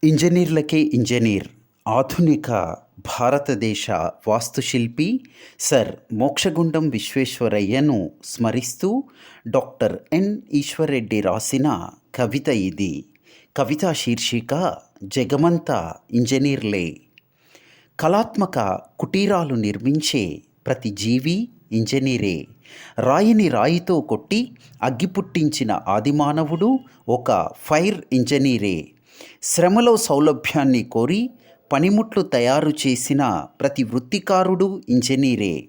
ఇంజనీర్లకే engineer ఆధునిక భారతదేశ వాస్తుశిల్పి sir Mokshagundam విశ్వేశ్వరయ్యను స్మరిస్తూ డాక్టర్ ఈశ్వర్రెడ్డి రాసిన కవిత ఇది. కవితా శీర్షిక జగమంతా ఇంజనీర్లే. కళాత్మక కుటీరాలు నిర్మించే ప్రతి జీవి ఇంజనీరే. రాయిని రాయితో కొట్టి అగ్గి పుట్టించిన ఆదిమానవుడు ఒక ఫైర్ ఇంజనీరే. శ్రమలో సౌలభ్యాన్ని కోరి పనిముట్లు తయారు చేసిన ప్రతి వృత్తికారుడు ఇంజనీరే.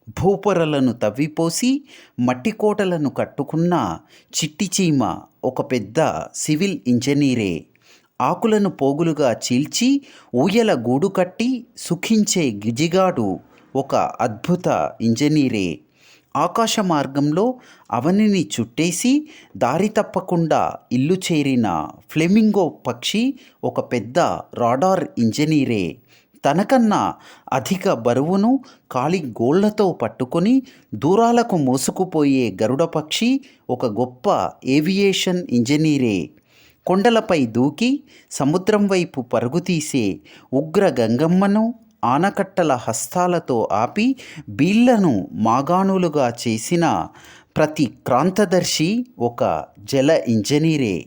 భూపొరలను తవ్విపోసి మట్టికోటలను కట్టుకున్న చిట్టిచీమ ఒక పెద్ద సివిల్ ఇంజనీరే. ఆకులను పోగులుగా చీల్చి ఊయల గూడు కట్టి సుఖించే గిజిగాడు ఒక అద్భుత ఇంజనీరే. ఆకాశ మార్గంలో అవనిని చుట్టేసి దారి తప్పకుండా ఇల్లు చేరిన ఫ్లెమింగో పక్షి ఒక పెద్ద రాడార్ ఇంజనీరే. తనకన్నా అధిక బరువును కాలి గోళ్లతో పట్టుకొని దూరాలకు మోసుకుపోయే గరుడ పక్షి ఒక గొప్ప ఏవియేషన్ ఇంజనీరే. కొండలపై దూకి సముద్రం వైపు పరుగుతీసే ఉగ్ర గంగమ్మను ఆనకట్టల హస్తాలతో ఆపి బీళ్లను మాగాణులుగా చేసిన ప్రతి క్రాంతదర్శి ఒక జల ఇంజనీరే.